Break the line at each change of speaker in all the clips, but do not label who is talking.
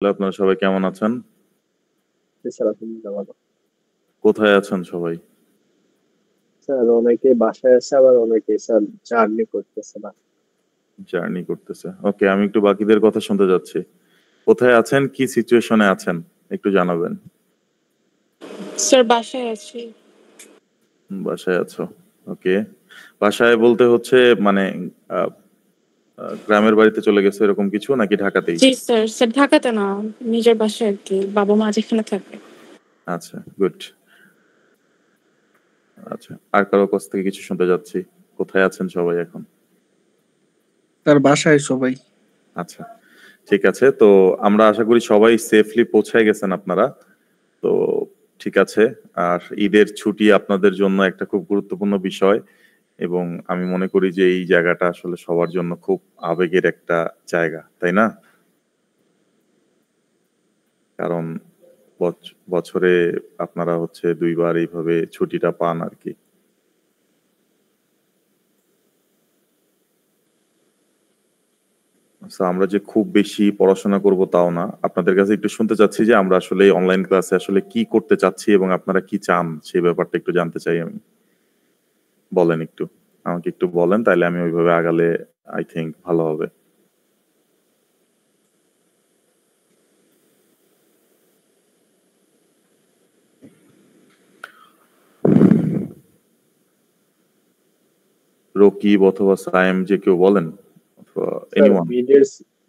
Hello, আপনারা সবাই কেমন আছেন?
জি স্যার, আলহামদুলিল্লাহ ভালো।
কোথায় আছেন সবাই?
স্যার অনেকে বাসায় আছে, আবার অনেকে স্যার জার্নি করতেছে না।
জার্নি করতেছে। ওকে, আমি একটু বাকিদের কথা শুনতে যাচ্ছি। কোথায় আছেন, কি সিচুয়েশনে আছেন একটু জানাবেন।
স্যার বাসায় আছি।
বাসায় আছো? ওকে। বাসায় বলতে হচ্ছে মানে আহ, গ্রামের বাড়িতে চলে গেছে এরকম কিছু নাকি ঢাকাতেই?
জি স্যার, স্যার ঢাকাতে না, নিজের বাসায় আর কি, বাবা মা যেখানে থাকে।
আচ্ছা, গুড। আচ্ছা, আর কারো কাছ থেকে কিছু শুনতে যাচ্ছি। কোথায় আছেন সবাই এখন?
তার বাসায় সবাই।
আচ্ছা, ঠিক আছে। তো আমরা আশা করি সবাই সেফলি পৌঁছায় গেছেন আপনারা। তো ঠিক আছে। আর ঈদের ছুটি আপনাদের জন্য একটা খুব গুরুত্বপূর্ণ বিষয়, এবং আমি মনে করি যে এই জায়গাটা আসলে সবার জন্য খুব আবেগের একটা জায়গা, তাই না? কারণ বছরে আপনারা হচ্ছে দুইবার এইভাবে ছুটিটা পান আর কি। So, আমরা যে খুব বেশি পড়াশোনা করব তাও না, আপনাদের কাছে একটু শুনতে চাচ্ছি যে আমরা আসলে অনলাইন ক্লাসে আসলে কি করতে চাচ্ছি এবং আপনারা কি চান সেই ব্যাপারটা একটু জানতে চাই আমি। বলেন একটু, আমাকে একটু বলেন, তাইলে আমি ওইভাবে আগালে আই থিংক ভালো হবে। রকিব অথবা সায়েম, যে কেউ বলেন, অথবা
স্যার
এনিওয়ান।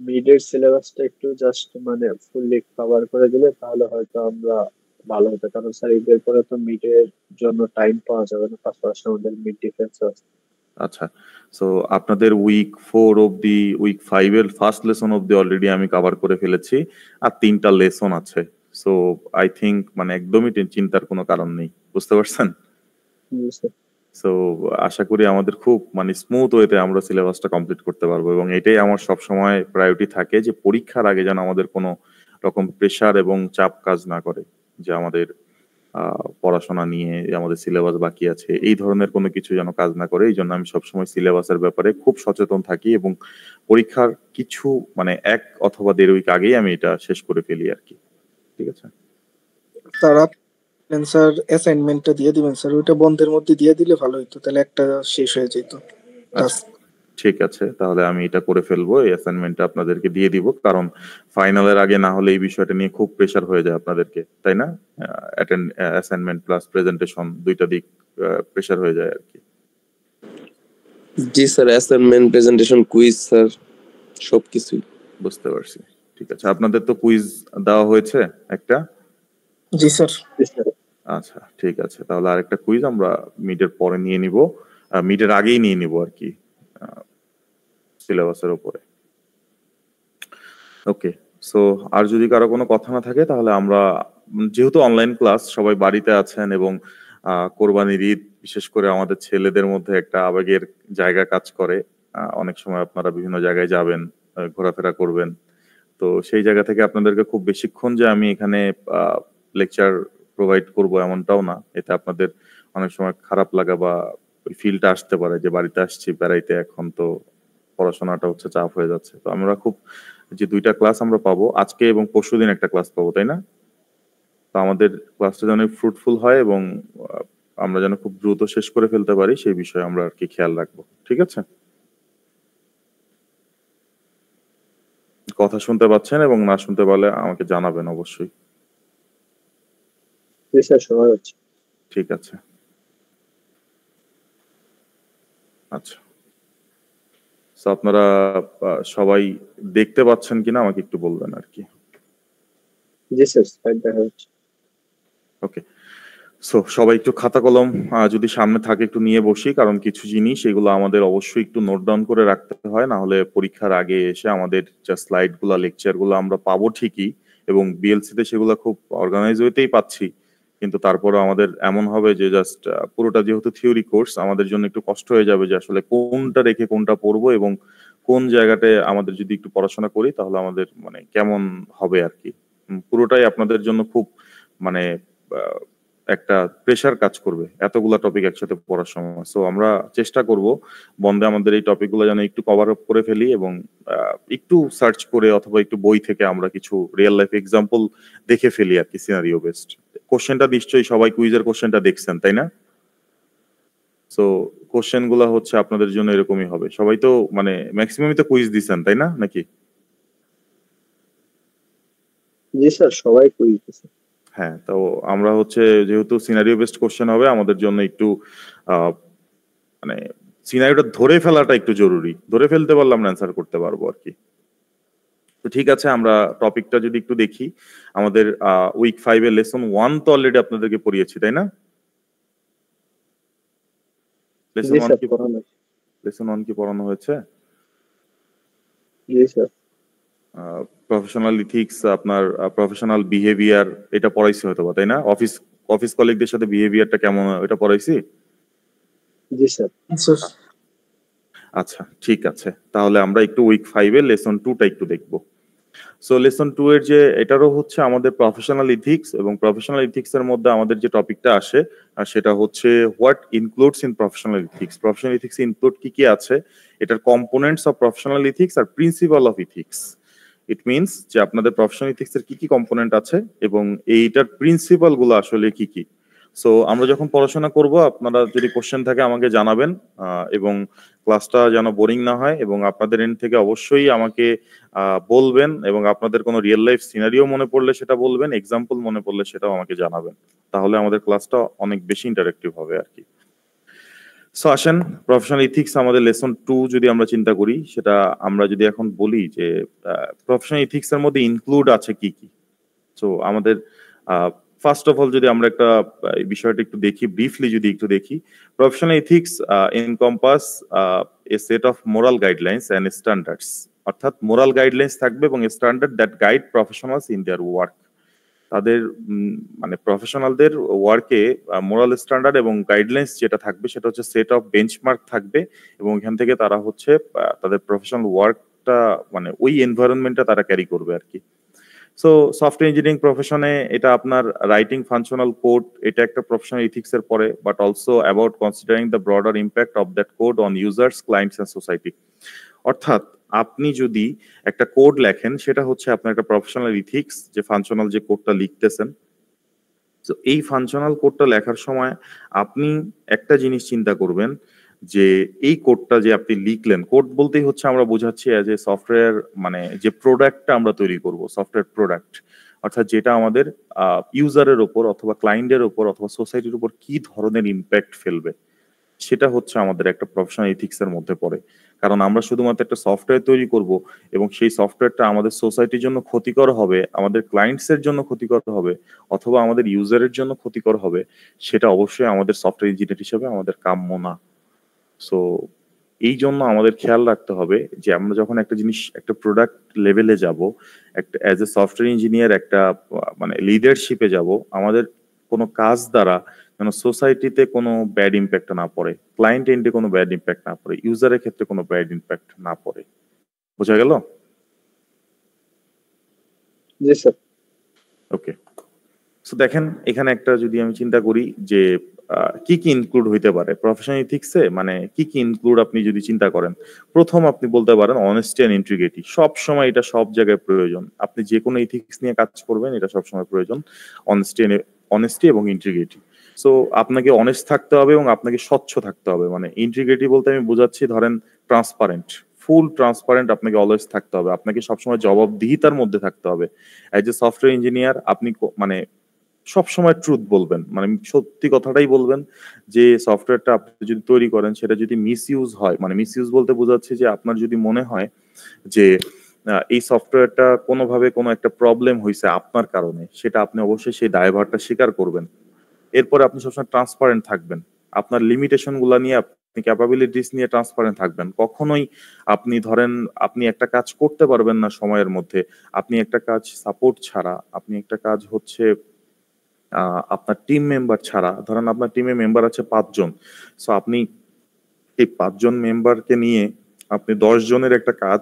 মিডের সিলেবাসটা একটু জাস্ট মানে ফুললি কভার করে দিলে তাহলে হয়তো আমরা ভালো হতো, কারণ স্যার ঈদের পরে তো মিডের জন্য টাইম পাওয়া যাবে না, পাশাপাশি আমাদের মিড ডিফেন্স আছে।
আচ্ছা, সো আপনাদের উইক 4 অব্দি, উইক 5 এর ফার্স্ট লেসন অব্দি অলরেডি আমি কভার করে ফেলেছি, আর 3টা লেসন আছে। সো আই থিংক মানে একদমই চিন্তার কোনো কারণ নেই, বুঝতে পারছেন?
স্যার
সো আশা করি আমাদের খুব মানে স্মুথ ওয়েতে আমরা সিলেবাসটা কমপ্লিট করতে পারবো, এবং এটাই আমার সব সময় প্রায়োরিটি থাকে যে পরীক্ষার আগে যেন আমাদের কোনো রকম প্রেশার এবং চাপ কাজ না করে, যে আমাদের পড়াশোনা নিয়ে আমাদের সিলেবাস বাকি আছে এই ধরনের কোনো কিছু যেন কাজ না করে। এই জন্য আমি সবসময় সিলেবাসের ব্যাপারে খুব সচেতন থাকি, এবং পরীক্ষার কিছু মানে 1 অথবা 1.5 উইক আগেই আমি এটা শেষ করে ফেলি আর কি। ঠিক আছে?
তারা স্যার অ্যাসাইনমেন্টটা দিয়ে দিবেন স্যার, ওইটা বন্ধের মধ্যে দিয়ে দিলে ভালো হতো, তাহলে একটা শেষ হয়ে যেত
আচ্ছা,
টাস্ক।
ঠিক আছে, তাহলে আমি এটা করে ফেলবো, এই অ্যাসাইনমেন্টটা আপনাদেরকে দিয়ে দিব, কারণ ফাইনালের আগে না হলে এই বিষয়টা নিয়ে খুব প্রেশার হয়ে যায় আপনাদেরকে, তাই না? অ্যাসাইনমেন্ট প্লাস প্রেজেন্টেশন দুইটা দিক প্রেশার হয়ে যায় আর কি।
জি sir, assignment, presentation, quiz sir, সবকিছুই।
বুঝতে পারছি। ঠিক আছে, আপনাদের তো কুইজ দেওয়া হয়েছে একটা?
জি স্যার।
আচ্ছা, ঠিক আছে, তাহলে আরেকটা কুইজ আমরা মিডের পরে নিয়ে নিব, মিডের আগেই নিয়ে নিব আর কি, সিলেবাসের উপরে। ওকে। সো আর যদি কারো কোনো কথা না থাকে তাহলে আমরা, যেহেতু অনলাইন ক্লাস, সবাই বাড়িতে আছেন, এবং কোরবানির ঈদ বিশেষ করে আমাদের ছেলেদের মধ্যে একটা আবেগের জায়গা কাজ করে। অনেক সময় আপনারা বিভিন্ন জায়গায় যাবেন, ঘোরাফেরা করবেন। তো সেই জায়গা থেকে আপনাদেরকে খুব বেশিক্ষণ যে আমি এখানে লেকচার প্রোভাইড করব এমনটাও না, এতে আপনাদের অনেক সময় খারাপ লাগা বা ওই ফিলটা আসতে পারে যে বাড়িতে আসছি বেড়াইতে, এখন তো পড়াশোনাটা হচ্ছে চাপ হয়ে যাচ্ছে। তো আমরা খুব, যে 2টা ক্লাস আমরা পাবো, আজকে এবং পরশুদিন একটা ক্লাস পাবো, তাই না? তো আমাদের ক্লাসটা যেন ফ্রুটফুল হয়, এবং আহ, আমরা যেন খুব দ্রুত শেষ করে ফেলতে পারি সেই বিষয়ে আমরা আর কি খেয়াল রাখবো। ঠিক আছে? কথা শুনতে পাচ্ছেন, এবং না শুনতে পারলে আমাকে জানাবেন অবশ্যই।
জি স্যার, শোনা যাচ্ছে।
ঠিক আছে। আচ্ছা, তো আপনারা সবাই দেখতে পাচ্ছেন কিনা আমাকে একটু বলবেন আর কি।
জি স্যার, স্লাইড দেখা যাচ্ছে।
ওকে। সো সবাই একটু খাতা কলম যদি সামনে থাকে একটু নিয়ে বসি, কারণ কিছু জিনিস এগুলো আমাদের অবশ্যই একটু নোট ডাউন করে রাখতে হয়, না হলে পরীক্ষার আগে এসে আমাদের যা স্লাইড গুলা, লেকচার গুলো আমরা পাবো ঠিকই, এবং বিএলসি তে সেগুলো খুব অর্গানাইজ ওয়েতেই পাচ্ছি, কিন্তু তারপরে আমাদের এমন হবে যে জাস্ট পুরোটা যেহেতু থিওরি কোর্স, আমাদের জন্য একটু কষ্ট হয়ে যাবে যে আসলে কোনটা রেখে কোনটা পড়বো, এবং কোন জায়গাতে আমাদের যদি একটু পড়াশোনা করি তাহলে আমাদের মানে কেমন হবে আর কি। পুরোটাই আপনাদের জন্য খুব মানে একটা প্রেশার কাজ করবে এতগুলা টপিক একসাথে পড়ার সময়। সো আমরা চেষ্টা করব বন্ধে আমাদের এই টপিকগুলো যেন একটু কভার আপ করে ফেলি এবং একটু সার্চ করে অথবা একটু বই থেকে আমরা কিছু রিয়েল লাইফ এক্সাম্পল দেখে ফেলি আর কি, সিনারিও বেসড। কোশ্চেনটা নিশ্চয়ই সবাই কুইজের কোশ্চেনটা দেখছেন, তাই না? সো কোশ্চেন গুলা হচ্ছে আপনাদের জন্য এরকমই হবে। সবাই তো মানে ম্যাক্সিমামই তো কুইজ দিচ্ছেন, তাই না নাকি?
জি স্যার, সবাই কুইজ দিছে।
হ্যাঁ, তো আমরা হচ্ছে যেহেতু সিনারিও বেসড কোশ্চেন হবে, আমাদের জন্য একটু মানে সিনারিওটা ধরে ফেলাটা একটু জরুরি। ধরে ফেলতে পারলে আমরা অ্যান্সার করতে পারবো আর কি। তো ঠিক আছে, আমরা টপিকটা যদি একটু দেখি, আমাদের উইক 5 এর লেসন 1 তো অলরেডি আপনাদেরকে পড়িয়েছি, তাই না? লেসন
জি
1
স্যার,
কি
পড়ানো।
লেসন 1 কি পড়ানো হয়েছে?
জি স্যার।
প্রফেশনাল ইথিক্স, আপনার প্রফেশনাল বিহেভিয়ার, এটা পড়াইছি হয়তো বা, তাই না? অফিস কলিগদের সাথে বিহেভিয়ারটা কেমন হয় এটা পড়াইছি।
জি স্যার।
আচ্ছা, ঠিক আছে, তাহলে আমরা একটু উইক 5 এর লেসন 2টা একটু দেখবো। সো লেসন 2 এর যে এটারও হচ্ছে আমাদের প্রফেশনাল ইথিক্স, এবং প্রফেশনাল ইথিক্স এর মধ্যে আমাদের যে টপিকটা আসে আর সেটা হচ্ছে what includes in professional ethics. Professional ethics include কি কি আছে, এটার কম্পোনেন্টস অফ প্রফেশনাল ইথিক্স আর principal of ethics. It means যে আপনাদের প্রফেশনাল ইথিক্স এর কি কি কম্পোনেন্ট আছে এবং এইটার প্রিন্সিপাল গুলো আসলে কি কি। সো আমরা যখন পড়াশোনা করব, আপনারা যদি কোশ্চেন থাকে আমাকে জানাবেন, এবং ক্লাসটা যেন বোরিং না হয়, এবং আপনাদের এন্ড থেকে অবশ্যই আমাকে বলবেন, এবং আপনাদের কোনো রিয়েল লাইফ সিনারিও মনে পড়লে সেটা বলবেন, এক্সাম্পল মনে পড়লে সেটাও আমাকে জানাবেন। তাহলে আমাদের ক্লাসটা অনেক বেশি ইন্টারেক্টিভ হবে আর কি। সো আসেন, প্রফেশনাল ইথিক্স আমাদের লেসন 2 যদি আমরা চিন্তা করি, সেটা আমরা যদি এখন বলি যে প্রফেশনাল ইথিক্স এর মধ্যে ইনক্লুড আছে কি কি। সো আমাদের ফার্স্ট অফ অল যদি আমরা একটা এই বিষয়টা একটু দেখি, ব্রিফলি যদি একটু দেখি, professional ethics encompass a set of moral guidelines and standards. অর্থাৎ মোরাল গাইডলাইন্স থাকবে এবং standard that guide professionals in their work. তাদের মানে প্রফেশনালদের ওয়ার্কে মোরাল স্ট্যান্ডার্ড এবং গাইডলাইন্স যেটা থাকবে সেটা হচ্ছে সেট অফ বেঞ্চমার্ক থাকবে, এবং এখান থেকে তারা হচ্ছে তাদের প্রফেশনাল ওয়ার্কটা মানে ওই এনভায়রনমেন্টটা তারা ক্যারি করবে আর কি। সো সফটওয়্যার ইঞ্জিনিয়ারিং প্রফেশনে এটা আপনার রাইটিং ফাংশনাল কোড, এটা একটা প্রফেশনাল ইথিক্স এর পরে, but also about considering the broader impact of that code on users, clients and society. অর্থাৎ আপনি যদি একটা কোড লেখেন, সেটা হচ্ছে আপনার একটা প্রফেশনাল ইথিক্স, যে ফাংশনাল যে কোডটা লিখতেছেন। তো এই ফাংশনাল কোডটা লেখার সময় আপনি একটা জিনিস চিন্তা করবেন যে এই কোডটা যে আপনি লিখলেন, কোড বলতেই হচ্ছে আমরা বোঝাচ্ছি অ্যাজ এ সফটওয়্যার, মানে যে প্রোডাক্টটা আমরা তৈরি করব, সফটওয়্যার প্রোডাক্ট, অর্থাৎ যেটা আমাদের ইউজারের ওপর অথবা ক্লায়েন্টের ওপর অথবা সোসাইটির উপর কি ধরনের ইম্প্যাক্ট ফেলবে, সেটা হচ্ছে আমাদের একটা প্রফেশনাল ইথিক্স এর মধ্যে পড়ে। কারণ আমরা শুধুমাত্র একটা সফটওয়্যার তৈরি করব এবং সেই সফটওয়্যারটা আমাদের সোসাইটির জন্য ক্ষতিকর হবে, আমাদের ক্লায়েন্টস এর জন্য ক্ষতিকর হবে, অথবা আমাদের ইউজারের জন্য ক্ষতিকর হবে, সেটা অবশ্যই আমাদের সফটওয়্যার ইঞ্জিনিয়ার হিসেবে আমাদের কাম্য না। সো এই জন্য আমাদের খেয়াল রাখতে হবে যে আমরা যখন একটা জিনিস একটা প্রোডাক্ট লেভেলে যাব, একটা অ্যাজ এ সফটওয়্যার ইঞ্জিনিয়ার একটা মানে লিডারশিপে যাব, আমাদের কোনো কাজ দ্বারা যেন সোসাইটিতে কোনো ব্যাড ইম্প্যাক্ট না পড়ে, ক্লায়েন্ট এন্ডে কোনো ব্যাড ইম্প্যাক্ট না পড়ে, ইউজারের ক্ষেত্রে কোনো ব্যাড ইম্প্যাক্ট না পড়ে। বোঝা গেল?
জি স্যার।
ওকে, সো দেখেন এখানে একটা যদি আমি চিন্তা করি যে কি কি ইনক্লুড হইতে পারে প্রফেশনাল ইথিক্সে, মানে কি কি ইনক্লুড আপনি যদি চিন্তা করেন, প্রথম আপনি বলতে পারেন অনেস্টি এন্ড ইন্টিগ্রিটি। সব সময় এটা সব জায়গায় প্রয়োজন, আপনি যে কোনো ইথিক্স নিয়ে কাজ করবেন এটা সব সময় প্রয়োজন, অনেস্টি এবং ইন্টিগ্রিটি। সো আপনাকে অনেস্ট থাকতে হবে এবং আপনাকে স্বচ্ছ থাকতে হবে। মানে ইন্টিগ্রিটি বলতে আমি বোঝাচ্ছি, ধরেন ট্রান্সপারেন্ট, ফুল ট্রান্সপারেন্ট আপনাকে অলওয়েজ থাকতে হবে, আপনাকে সবসময় জবাবদিহিতার মধ্যে থাকতে হবে। অ্যাজ এ সফটওয়্যার ইঞ্জিনিয়ার আপনি মানে সবসময় ট্রুথ বলবেন, মানে সত্যি কথাটাই বলবেন। যে সফটওয়্যারটা আপনি যদি তৈরি করেন সেটা যদি মিসইউজ হয়, মানে মিসইউজ বলতে বোঝাচ্ছে যে আপনার যদি মনে হয় যে এই সফটওয়্যারটা কোনোভাবে কোনো একটা প্রবলেম হয়েছে আপনার কারণে, সেটা আপনি অবশ্যই সেই দায়ভারটা স্বীকার করবেন। এরপরে আপনি সবসময় ট্রান্সপারেন্ট থাকবেন, আপনার লিমিটেশন গুলা নিয়ে, আপনি ক্যাপাবিলিটিস নিয়ে ট্রান্সপারেন্ট থাকবেন। কখনোই আপনি ধরেন আপনি একটা কাজ করতে পারবেন না সময়ের মধ্যে, আপনি একটা কাজ সাপোর্ট ছাড়া, আপনি একটা কাজ হচ্ছে আপনার টিম মেম্বার ছাড়া, ধরেন আপনার টিমে মেম্বার আছে 5 জন, সো আপনি এই 5 জন মেম্বারকে নিয়ে আপনি 10 জনের একটা কাজ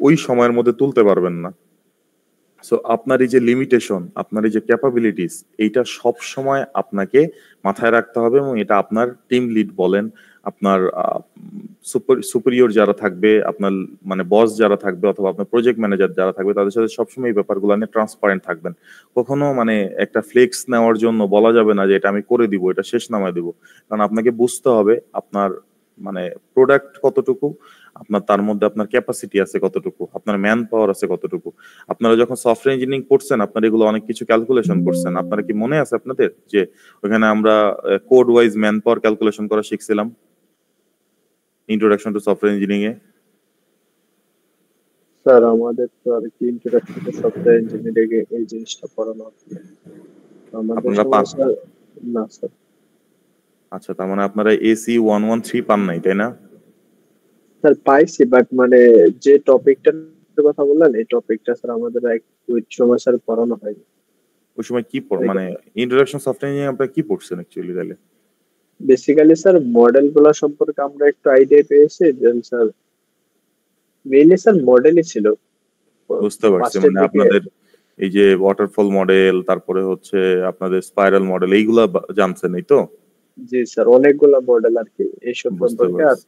ওই সময়ের মধ্যে তুলতে পারবেন না। সো আপনার এই যে লিমিটেশন, আপনার এই যে ক্যাপাবিলিটিস, এইটা সব সময় আপনাকে মাথায় রাখতে হবে এবং এটা আপনার টিম লিড বলেন, আপনার সুপিরিয়র যারা থাকবে, আপনার মানে বস যারা থাকবে অথবা আপনার প্রজেক্ট ম্যানেজার যারা থাকবে তাদের সাথে সবসময় এই ব্যাপারগুলো নিয়ে ট্রান্সপারেন্ট থাকবেন। কখনো মানে একটা ফ্লেক্স নেওয়ার জন্য বলা যাবে না যে এটা আমি করে দিব, এটা শেষ নামায় দিব। কারণ আপনাকে বুঝতে হবে আপনার মানে প্রোডাক্ট কতটুকু, আপনার তার মধ্যে আপনার ক্যাপাসিটি আছে কতটুকু, আপনার ম্যান পাওয়ার আছে কতটুকু। আপনারা যখন সফটওয়্যার ইঞ্জিনিয়ারিং করছেন আপনারা এগুলো অনেক কিছু ক্যালকুলেশন করছেন। আপনারা কি মনে আছে আপনাদের যে ওখানে আমরা code wise man power calculation করা শিখছিলাম ইন্ট্রোডাকশন টু সফটওয়্যার ইঞ্জিনিয়ারিং এ?
স্যার আমাদের তো আর কি ইন্ট্রোডাকশন টু সফটওয়্যার ইঞ্জিনিয়ারিং এই জিনিসটা পড়ানো হচ্ছে না। আমাদের
আপনারা
সময় স্যার না স্যার।
আচ্ছা, তার মানে আপনারা এসি 113 পান নাই, তাই না?
স্যার পাইছি, বাট মানে যে টপিকটার কথা বললেন এই টপিকটা স্যার আমাদের ওই সময় স্যার পড়ানো হয়নি।
ওই সময় কি মানে ইন্ট্রোডাকশন সফটওয়্যার ইঞ্জিনিয়ারিং আপনারা কি পড়ছেন অ্যাকচুয়ালি তাহলে?
বেসিক্যালি স্যার মডেল গুলা সম্পর্কে আমরা একটু আইডিয়া পেয়েছি, দেন স্যার মেইনলি স্যার মডেলই ছিল
বুঝতে পারছি,
ফার্স্টের
মানে
দিকে।
আপনাদের এই যে ওয়াটারফল মডেল, তারপরে হচ্ছে আপনাদের স্পাইরাল মডেল, এইগুলা জানছেন এই তো?
জি স্যার, অনেকগুলা মডেল আর কি এইসব
বুঝতে
সম্পর্কে, আর
পারছি।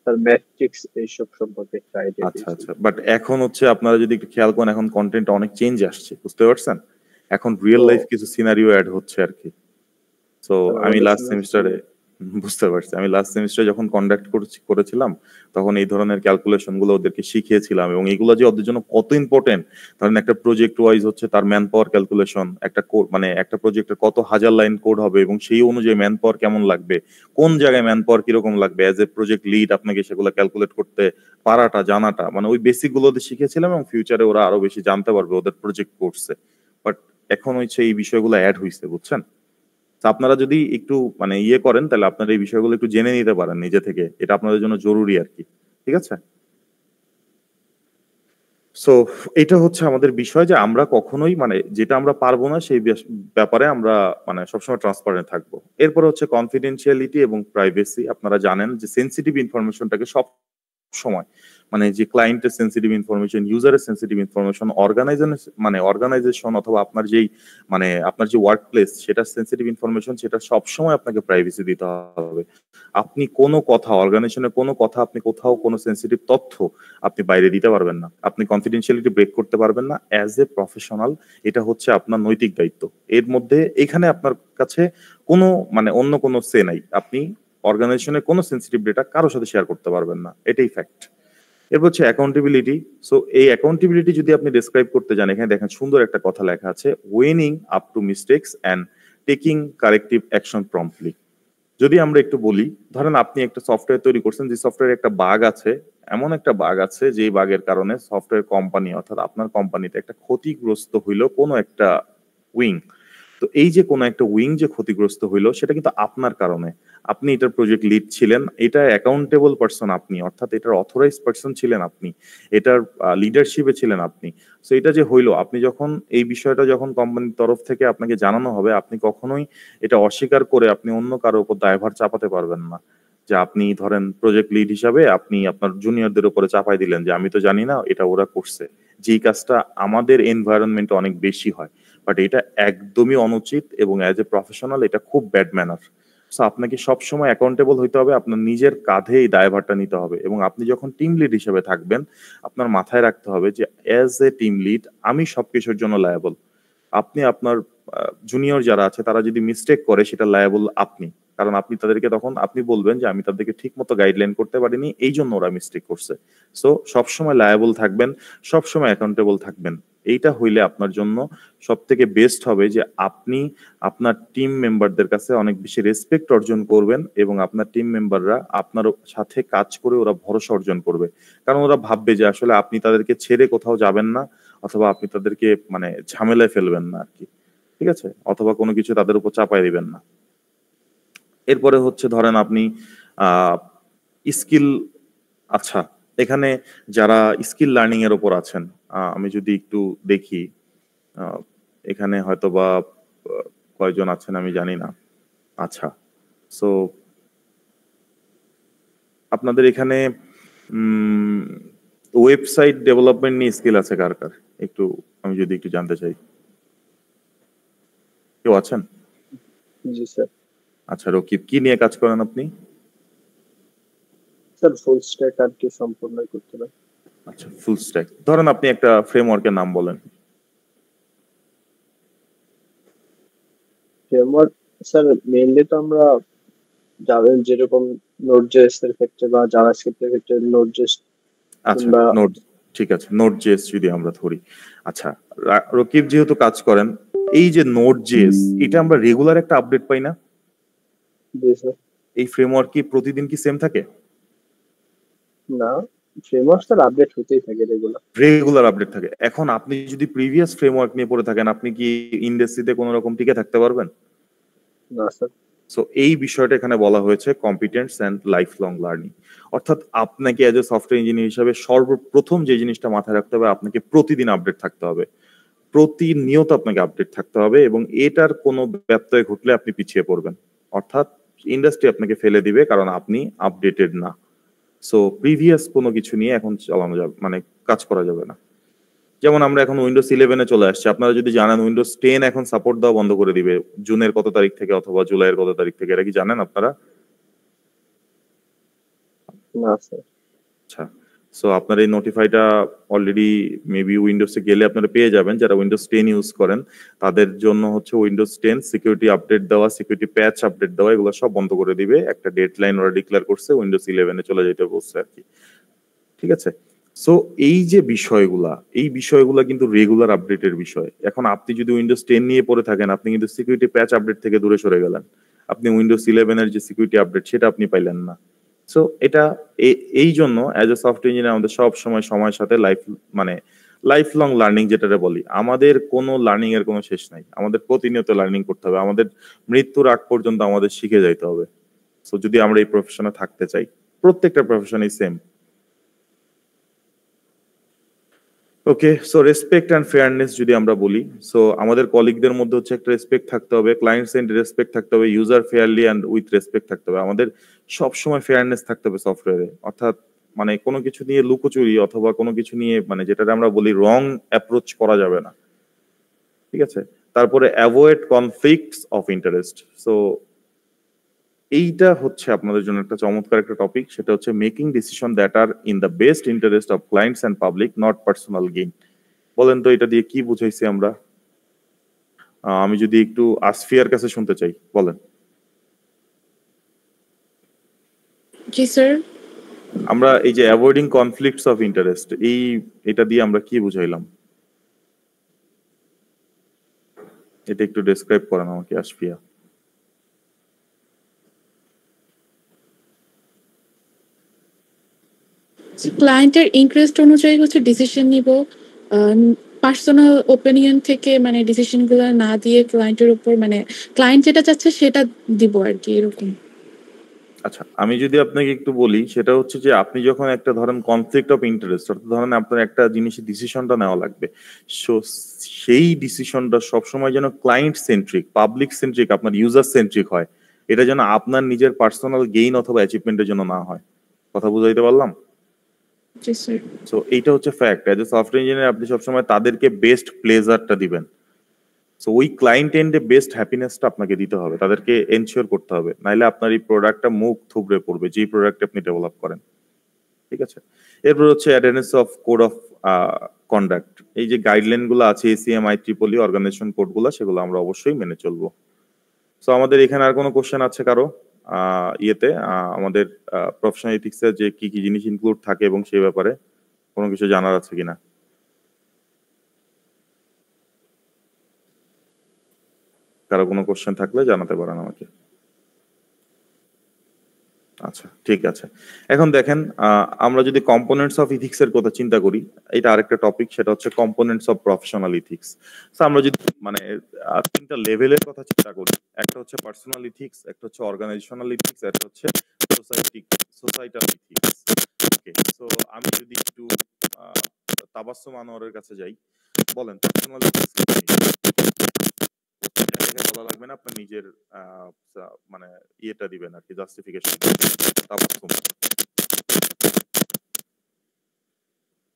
স্যার ম্যাট্রিক্স এইসব সম্পর্কে একটা আইডিয়া
আচ্ছা
পেয়েছি।
আচ্ছা, বাট এখন হচ্ছে আপনারা যদি একটু খেয়াল করেন এখন কন্টেন্ট অনেক চেঞ্জ আসছে, বুঝতে পারছেন? এখন রিয়েল
তো
লাইফ কিছু সিনারিও অ্যাড হচ্ছে আর কি। সো
স্যার
আমি
আমাদের
লাস্ট
সময়
সেমিস্টারে বুঝতে পারছি, আমি লাস্ট সেমিস্টারে যখন কন্ডাক্ট করেছিলাম তখন এই ধরনের ক্যালকুলেশন গুলো ওদেরকে শিখিয়েছিলাম এবং এগুলো যে ওদের জন্য কত ইম্পর্টেন্ট। ধরেন একটা প্রজেক্ট ওয়াইজ হচ্ছে তার ম্যান পাওয়ার ক্যালকুলেশন, একটা কোড মানে একটা প্রজেক্টের কত হাজার লাইন কোড হবে এবং সেই অনুযায়ী ম্যান পাওয়ার কেমন লাগবে, কোন জায়গায় ম্যান পাওয়ার কিরকম লাগবে, অ্যাজ এ প্রজেক্ট লিড আপনাকে সেগুলো ক্যালকুলেট করতে পারাটা জানাটা, মানে ওই বেসিক গুলো ওদের শিখেছিলাম এবং ফিউচারে ওরা আরো বেশি জানতে পারবে ওদের প্রজেক্ট করছে। বাট এখন হচ্ছে এই বিষয়গুলো অ্যাড হয়েছে, বুঝছেন? তো আপনারা যদি একটু মানে ইয়ে করেন তাহলে আপনারা এই বিষয়গুলো একটু জেনে নিতে পারেন নিজে থেকে, এটা আপনাদের জন্য জরুরি আর কি। ঠিক আছে? সো এটা হচ্ছে আমাদের বিষয় যে আমরা কখনোই মানে যেটা আমরা পারবো না সেই ব্যাপারে আমরা মানে সবসময় ট্রান্সপারেন্ট থাকবো। এরপরে হচ্ছে কনফিডেন্সিয়ালিটি এবং প্রাইভেসি। আপনারা জানেন যে সেন্সিটিভ ইনফরমেশনটাকে সব সময় মানে যে ক্লায়েন্টের সেন্সিটিভ ইনফরমেশন, ইউজারের সেন্সিটিভ ইনফরমেশন, অর্গানাইজেশন অথবা আপনার যেই মানে আপনার যে ওয়ার্ক প্লেস সেটা সেন্সিটিভ ইনফরমেশন, সেটা সব সময় আপনাকে প্রাইভেসি দিতে হবে। আপনি কোনো কথা অর্গানাইজেশনের কোনো কথা আপনি কোথাও কোনো সেন্সিটিভ তথ্য আপনি বাইরে দিতে পারবেন না, আপনি কনফিডেন্সিয়ালিটি ব্রেক করতে পারবেন না অ্যাজ এ প্রফেশনাল। এটা হচ্ছে আপনার নৈতিক দায়িত্ব। এর মধ্যে এখানে আপনার কাছে কোনো মানে অন্য কোনো সে নাই, আপনি অর্গানাইজেশনের কোনো সেন্সিটিভ ডেটা কারোর সাথে শেয়ার করতে পারবেন না, এটাই ফ্যাক্ট। এরপর হচ্ছে অ্যাকাউন্টেবিলিটি। সো এই অ্যাকাউন্টেবিলিটি যদি আপনি ডেসক্রাইব করতে যান, এখানে দেখেন সুন্দর একটা কথা লেখা আছে, owning up to mistakes and taking corrective action promptly. যদি আমরা একটু বলি, ধরেন আপনি একটা সফটওয়্যার তৈরি করছেন, যে সফটওয়্যারে একটা বাগ আছে, এমন একটা বাগ আছে যেই বাগের কারণে সফটওয়্যার কোম্পানি অর্থাৎ আপনার কোম্পানিতে একটা ক্ষতিগ্রস্ত হইলো কোনো একটা উইং। তো এই যে কোনো একটা উইং যে ক্ষতিগ্রস্ত হইলো সেটা কিন্তু আপনার কারণে, আপনি এটার প্রজেক্ট লিড ছিলেন, এটা অ্যাকাউন্টেবল পারসন আপনি, অর্থাৎ এটার অথরাইজ পারসন ছিলেন আপনি, এটার লিডারশিপে ছিলেন আপনি। সো এটা যে হইলো, আপনি যখন এই বিষয়টা যখন কোম্পানির তরফ থেকে আপনাকে জানানো হবে, আপনি কখনোই এটা অস্বীকার করে আপনি অন্য কারোর উপর দায়ভার চাপাতে পারবেন না। যে আপনি ধরেন প্রজেক্ট লিড হিসাবে আপনি আপনার জুনিয়রদের উপরে চাপাই দিলেন যে আমি তো জানি না, এটা ওরা করছে, যেই কাজটা আমাদের এনভায়রনমেন্টে অনেক বেশি হয়। বাট এটা একদমই অনুচিত এবং অ্যাজ এ প্রফেশনাল এটা খুব ব্যাড ম্যানার। সো আপনাকে সবসময় অ্যাকাউন্টেবল হইতে হবে, আপনার নিজের কাঁধে এই দায়ভারটা নিতে হবে এবং আপনি যখন টিম লিড হিসেবে থাকবেন আপনার মাথায় রাখতে হবে যে অ্যাজ এ টিম লিড আমি সবকিছুর জন্য লায়াবল। আপনি আপনার জুনিয়র যারা আছে তারা যদি মিস্টেক করে সেটা লায়াবল আপনি, কারণ আপনি তাদেরকে তখন আপনি বলবেন যে আমি তাদেরকে ঠিক মতো গাইডলাইন করতে পারিনি এই জন্য ওরা মিস্টেক করছে। সো সবসময় লায়াবল থাকবেন, সবসময় অ্যাকাউন্টেবল থাকবেন। এইটা হইলে আপনার জন্য সব থেকে বেস্ট হবে যে আপনি আপনার টিম মেম্বারদের কাছে অনেক বেশি রেসপেক্ট অর্জন করবেন এবং আপনার টিম মেম্বাররা আপনার সাথে কাজ করে ওরা ভরসা অর্জন করবে, কারণ ওরা ভাববে যে আসলে আপনি তাদেরকে ছেড়ে কোথাও যাবেন না অথবা আপনি তাদেরকে মানে ঝামেলায় ফেলবেন না আর কি। ঠিক আছে? অথবা কোনো কিছু তাদের উপর চাপাই দিবেন না। এরপরে হচ্ছে ধরেন আপনি আহ স্কিল, আচ্ছা এখানে যারা স্কিল লার্নিং এর উপর আছেন, আমি যদি একটু দেখি আহ, এখানে হয়তোবা কয়জন আছেন আমি জানি না। আচ্ছা, সো আপনাদের এখানে ওয়েবসাইট ডেভেলপমেন্ট নিয়ে স্কিল আছে কার কার? একটু আমি যদি একটু জানতে চাই, কেউ আছেন?
জি স্যার।
আচ্ছা রকিব, কি নিয়ে কাজ করেন আপনি?
স্যার ফুল স্ট্যাক আর কি সম্পূর্ণ করতে হবে।
আচ্ছা ফুল স্ট্যাক, ধরেন আপনি একটা ফ্রেমওয়ার্কের নাম বলেন।
ফ্রেমওয়ার্ক স্যার মেইনলি তো আমরা যাবেন যেরকম নোড.জেএস এর ক্ষেত্রে বা জাভাস্ক্রিপ্ট এর ক্ষেত্রে নোড.জেএস
আচ্ছা
কিংবা
নোট, ঠিক আছে নোট জেএস যদি আমরা ধরি। আচ্ছা রকিব যেহেতু কাজ করেন, এই যে নোট জেএস, এটা আমরা রেগুলার একটা আপডেট পাই না?
জি স্যার।
এই ফ্রেমওয়ার্ক কি প্রতিদিন কি সেম থাকে?
না, ফ্রেমওয়ার্ক স্যার আপডেট হতেই থাকে রেগুলার।
রেগুলার আপডেট থাকে। এখন আপনি যদি প্রিভিয়াস ফ্রেমওয়ার্ক নিয়ে পড়ে থাকেন, আপনি কি ইন্ডাস্ট্রিতে কোনো রকম টিকে থাকতে পারবেন?
না স্যার।
সো এই বিষয়টা এখানে বলা হয়েছে competence and life long learning. অর্থাৎ আপনাকে এজ এ সফটওয়্যার ইঞ্জিনিয়ার হিসাবে সর্বপ্রথম যে জিনিসটা মাথায় রাখতে হবে, আপনাকে প্রতিদিন আপডেট থাকতে হবে, প্রতিনিয়ত আপনাকে আপডেট থাকতে হবে, এবং এটার কোনো ব্যত্যয় ঘটলে আপনি পিছিয়ে পড়বেন। অর্থাৎ ইন্ডাস্ট্রি আপনাকে ফেলে দিবে, কারণ আপনি আপডেটেড না। সো প্রিভিয়াস কোনো কিছু নিয়ে এখন চালানো যাবে, মানে কাজ করা যাবে না। যেমন আমরা এখন উইন্ডোজ 11-এ চলে আসছি, আপনারা যদি জানেন উইন্ডোজ 10 এখন সাপোর্ট দেওয়া বন্ধ করে দিবে জুনের কত তারিখ থেকে অথবা জুলাইয়ের কত তারিখ থেকে, এটা কি জানেন আপনারা?
না স্যার।
আচ্ছা, সো আপনার এই নোটিফাইটা অলরেডি মেবি উইন্ডোজে গেলে আপনারা পেয়ে যাবেন। যারা উইন্ডোজ 10 ইউজ করেন তাদের জন্য হচ্ছে উইন্ডোজ 10 সিকিউরিটি আপডেট দেওয়া, সিকিউরিটি প্যাচ আপডেট দেওয়া, এগুলো সব বন্ধ করে দিবে। একটা ডেডলাইন ওরা ডিক্লেয়ার করছে, উইন্ডোজ 11-এ চলে যেতে বলছে আর কি। ঠিক আছে, সো এই যে বিষয়গুলা, এই বিষয়গুলা কিন্তু রেগুলার আপডেটের বিষয়। এখন আপনি যদি উইন্ডোজ 10 নিয়ে পড়ে থাকেন, আপনি কিন্তু সিকিউরিটি প্যাচ আপডেট থেকে দূরে সরে গেলেন। আপনি উইন্ডোজ 11-এর যে সিকিউরিটি আপডেট সেটা আপনি পাইলেন না। সো এটা এই জন্য অ্যাজ এ সফটওয়্যার ইঞ্জিনিয়ার আমাদের সব সময় সময়ের সাথে মানে লাইফ লং লার্নিং যেটা বলি, আমাদের কোনো লার্নিং এর কোনো শেষ নাই। আমাদের প্রতিনিয়ত লার্নিং করতে হবে, আমাদের মৃত্যুর আগ পর্যন্ত আমাদের শিখে যাইতে হবে। সো যদি আমরা এই প্রফেশনে থাকতে চাই, প্রত্যেকটা প্রফেশনই same. Okay, so respect and fairness যদি আমরা বলি, সো আমাদের কলিগদের মধ্যে হচ্ছে একটা রেসপেক্ট থাকতে হবে, ক্লায়েন্টস এন্ড রেসপেক্ট থাকতে হবে, user fairly and with respect থাকতে হবে। আমাদের সবসময় ফেয়ারনেস থাকতে হবে সফটওয়্যারে। অর্থাৎ মানে কোনো কিছু নিয়ে লুকোচুরি অথবা কোনো কিছু নিয়ে মানে যেটা আমরা বলি রং অ্যাপ্রোচ করা যাবে না। ঠিক আছে, তারপরে avoid conflicts of interest. So এইটা হচ্ছে আপনাদের জন্য একটা চমৎকার একটা টপিক, সেটা হচ্ছে making decision that are in the best interest of clients and public, not personal gain. বলেন তো এটা দিয়ে কি বুঝাইছি আমরা? আমি যদি একটু আসফিয়ার কাছে শুনতে চাই, বলেন।
জি স্যার।
আমরা এই যে অ্যাভয়েডিং কনফ্লিক্টস অফ ইন্টারেস্ট, এটা দিয়ে আমরা কি বুঝাইলাম? এটা একটু ডেসক্রাইব করেন আমাকে আসফিয়া।
ক্লায়েন্টের ইন্টারেস্ট অনুযায়ী হচ্ছে ডিসিশন নিব, পার্সোনাল ওপিনিয়ন থেকে মানে ডিসিশন গুলো না দিয়ে ক্লায়েন্টের উপর মানে ক্লায়েন্ট যেটা চাচ্ছে সেটা দিব আর কি, এরকম।
আচ্ছা, আমি যদি আপনাকে একটু বলি, সেটা হচ্ছে যে আপনি যখন একটা ধরেন কনফ্লিক্ট অফ ইন্টারেস্ট, অর্থাৎ ধরেন আপনার একটা জিনিসের ডিসিশনটা নেওয়া লাগবে, সো সেই ডিসিশনটা সবসময় যেন ক্লায়েন্ট সেন্ট্রিক, পাবলিক সেন্ট্রিক, আপনার ইউজার সেন্ট্রিক হয়। এটা যেন আপনার নিজের পার্সোনাল গেইন অথবা অ্যাচিভমেন্টের জন্য না হয়। কথা বুঝাইতে পারলাম?
জি স্যার।
সো এইটা হচ্ছে fact. As a software engineer আপনি সবসময় তাদেরকে বেস্ট প্লেজারটা দিবেন। সো ওই ক্লায়েন্ট এন্ডে বেস্ট হ্যাপিনেসটা আপনাকে দিতে হবে, তাদেরকে এনশিওর করতে হবে, নাইলে আপনার এই প্রোডাক্টটা মুখ থুবড়ে পড়বে, যেই প্রোডাক্ট আপনি ডেভেলপ করেন। ঠিক আছে, এরপর হচ্ছে attendance of code of conduct. এই যে গাইডলাইন গুলো আছে ACM IEEE অর্গানাইজেশন কোড গুলো, সেগুলো আমরা অবশ্যই মেনে চলবো। সো আমাদের এখানে আর কোনো কোশ্চেন আছে কারো? আমাদের প্রফেশনাল এথিক্স এর যে কি কি জিনিস ইনক্লুড থাকে এবং সেই ব্যাপারে কোনো কিছু জানার আছে কিনা? কারো কোনো কোশ্চেন থাকলে জানাতে পারেন আমাকে। আচ্ছা ঠিক আছে, এখন দেখেন আমরা যদি কম্পোনেন্টস অফ ইথিক্স এর কথা চিন্তা করি, এটা আরেকটা টপিক, সেটা হচ্ছে কম্পোনেন্টস অফ প্রফেশনাল ইথিক্স। তো আমরা যদি মানে তিনটা লেভেলের কথা চিন্তা করি, একটা হচ্ছে পার্সোনাল ইথিক্স, একটা হচ্ছে অর্গানাইজেশনাল ইথিক্স, একটা হচ্ছে সোসাইটাল ইথিক্স। ওকে, সো আমি যদি একটু তাবাসসুম আনোয়ারের কাছে যাই, বলেন পার্সোনাল ইথিক্স কি জিনিস? দেখে বলা লাগবে না, আপনার নিজের মানে ইয়েটা দিবেন আর কি, জাস্টিফিকেশন। তাবাসসুম,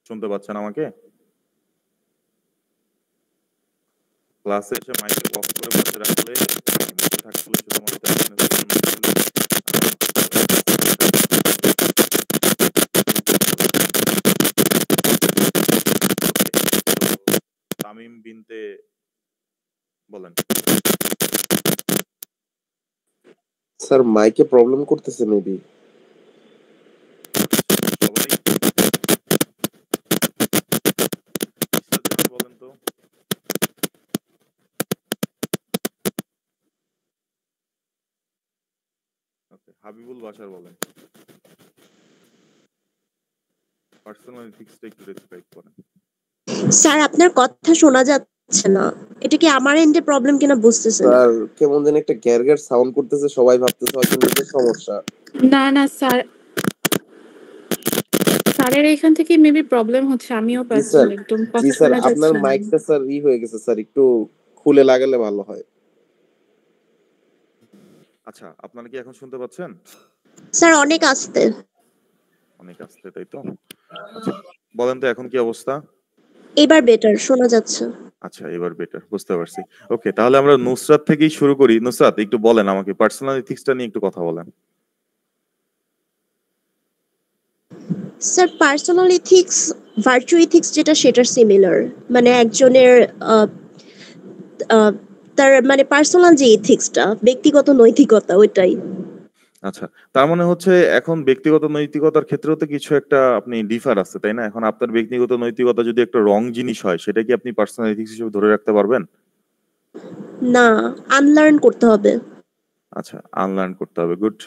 শুনতে পাচ্ছেন আমাকে? ক্লাসে এসে মাইকে অফ করে বসে রাখলে মুখে থাকলে শুধুমাত্র attendance এর জন্য আসলে, তো তামিম বিনতে বলেন।
স্যার মাইকে প্রবলেম করতেছে মেবি।
সবাই বলেন তো। ওকে, হাবিবুল বাশার বলেন। পার্সোনাল এথিক্সটা একটু ডেসক্রাইব করেন।
স্যার আপনার কথা শোনা যাচ্ছে না, এটা কি আমার এন্ডে প্রবলেম কিনা বুঝতেছি না।
স্যার কেমন যেন একটা গ্যার সাউন্ড করতেছে, সবাই ভাবতেছে হয়তো নেটের সমস্যা।
না না স্যার, স্যারের এখান থেকে মেবি প্রবলেম হচ্ছে, আমিও
জি
পাচ্ছি
স্যার,
একদম
জি
কথা
স্যার,
শোনা
আপনার
যাচ্ছে না।
মাইকটা স্যার হয়ে গেছে স্যার, একটু খুলে লাগালে ভালো হয়।
আচ্ছা, আপনারা কি এখন শুনতে পাচ্ছেন?
স্যার অনেক আস্তে।
অনেক আসছে, তাই তো? আচ্ছা, বলেন তো এখন কি অবস্থা?
এবার বেটার শোনা যাচ্ছে।
আচ্ছা, এবার বেটার, বুঝতে পারছি। ওকে, তাহলে আমরা নুসরাত থেকেই শুরু করি। নুসরাত, একটু বলেন আমাকে পার্সোনাল এথিক্সটা নিয়ে একটু কথা বলেন।
Sir personal ethics virtue ethics যেটা সেটার সিমিলার, মানে একজনের তার মানে পার্সোনাল যে ইথিক্সটা ব্যক্তিগত নৈতিকতা ওইটাই।
আচ্ছা, তার মানে হচ্ছে এখন ব্যক্তিগত নৈতিকতার ক্ষেত্রেও তো কিছু একটা আপনি ডিফার আছে, তাই না? এখন আপনার ব্যক্তিগত নৈতিকতা যদি একটা রং জিনিস হয়, সেটা কি আপনি পার্সোনাল এথিক্স হিসেবে ধরে রাখতে পারবেন?
না, আনলার্ন করতে হবে।
আচ্ছা, আনলার্ন করতে হবে। Good,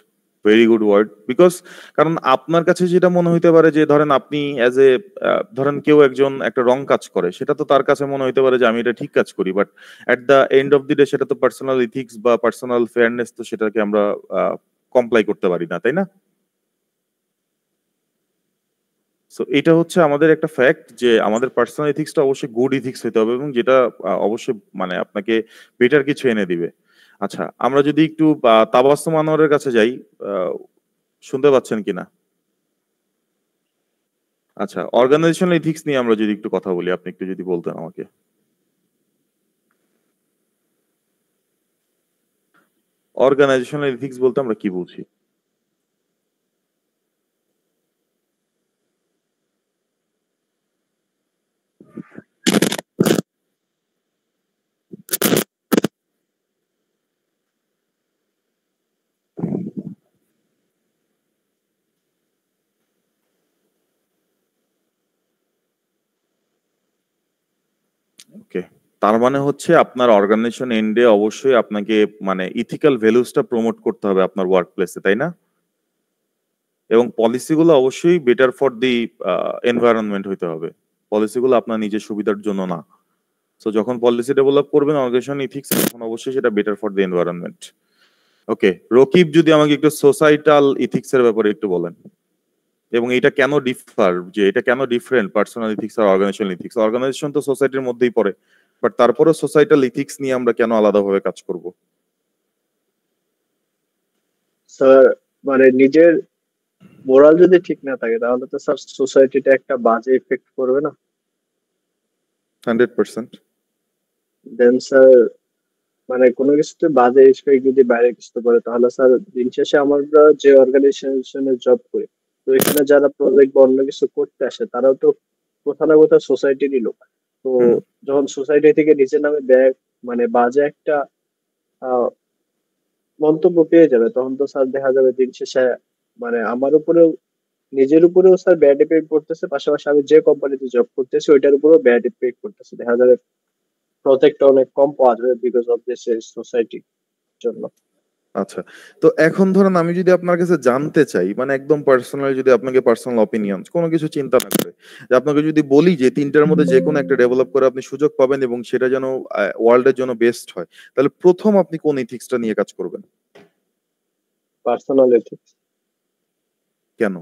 very good word. Because কারণ আপনার কাছে যেটা মনে হইতে পারে যে ধরেন আপনি অ্যাজ এ ধরেন কেউ একজন একটা রং কাজ করে, সেটা তো তার কাছে মনে হইতে পারে যে আমি এটা ঠিক কাজ করি, but at the end of the day সেটা তো পার্সোনাল ইথিক্স বা পার্সোনাল ফেয়ারনেস, তো সেটাকে আমরা কমপ্লাই করতে পারি না, তাই না? সো এটা হচ্ছে আমাদের একটা ফ্যাক্ট যে আমাদের পার্সোনাল এথিক্সটা অবশ্যই গুড ইথিক্স হতে হবে, এবং যেটা অবশ্যই মানে আপনাকে বেটার কিছু এনে দিবে। আচ্ছা, আমরা যদি একটু তাবাসসুম আনোয়ারের কাছে যাই, আহ, শুনতে পাচ্ছেন কিনা? আচ্ছা, অর্গানাইজেশনাল এথিক্স নিয়ে আমরা যদি একটু কথা বলি, আপনি একটু যদি বলতেন আমাকে। অর্গানাইজেশনাল এথিক্স বলতে আমরা কি বুঝি? ওকে, তার মানে হচ্ছে আপনার অর্গানাইজেশন এন্ডে অবশ্যই আপনাকে মানে ইথিক্যাল ভ্যালুসটা প্রমোট করতে হবে আপনার ওয়ার্ক প্লেসে, তাই না? এবং পলিসিগুলো অবশ্যই বেটার ফর দি এনভায়রনমেন্ট হইতে হবে। পলিসিগুলো আপনার নিজের সুবিধার জন্য না। সো যখন পলিসি ডেভেলপ করবেন অর্গানাইজেশন ইথিক্স, তখন অবশ্যই সেটা বেটার ফর দি এনভায়রনমেন্ট। ওকে, রকিব যদি আমাকে একটু সোসাইটাল ইথিক্স এর ব্যাপারে একটু বলেন, এবং এটা কেন ডিফার, যে এটা কেন ডিফারেন্ট পার্সোনাল ইথিক্স আর অর্গানাইজেশন ইথিক্স। অর্গানাইজেশন তো সোসাইটির মধ্যেই পড়ে, বাট তারপরে সোসাইটাল ইথিক্স নিয়ে আমরা কেন আলাদাভাবে কাজ করব?
স্যার মানে নিজের মোরাল যদি ঠিক না থাকে তাহলে তো স্যার সোসাইটিতে একটা বাজে ইফেক্ট করবে না।
100%।
দেন স্যার মানে কোনো কিছুতে বাজে ইফেক্ট যদি বাইরে কিছু করে তাহলে স্যার দিন শেষে আমরা যে অর্গানাইজেশনে জব করি, তো এখানে যারা প্রজেক্ট বা অন্য কিছু করতে আসে তারাও তো কোথাও না কোথাও সোসাইটিরই লোক। তো
হুম,
যখন সোসাইটি থেকে নিজের নামে ব্যাগ মানে বাজে একটা আহ, মন্তব্য পেয়ে যাবে, তখন তো স্যার দেখা যাবে দিন শেষে মানে আমার উপরেও নিজের উপরেও স্যার ব্যাড ইফেক্ট পড়তেছে, পাশাপাশি আমি যে কোম্পানিতে জব করতেছি ওইটার উপরেও ব্যাড ইফেক্ট পড়তেছে। দেখা যাবে প্রজেক্টটা অনেক কম পাওয়া যাবে বিকজ অফ দিস সোসাইটির জন্য।
আচ্ছা, তো এখন ধরেন আমি যদি আপনার কাছে জানতে চাই, মানে একদম পার্সোনালি, যদি আপনাকে পার্সোনাল অপিনিয়ন কোনো কিছু চিন্তা না করে, যে আপনাকে যদি বলি যে তিনটার মধ্যে যে কোনো একটা ডেভেলপ করে আপনি সুযোগ পাবেন এবং সেটা যেন ওয়ার্ল্ডের জন্য বেস্ট হয়, তাহলে প্রথম আপনি কোন ইথিক্সটা নিয়ে কাজ করবেন?
Personal ethics.
কেন?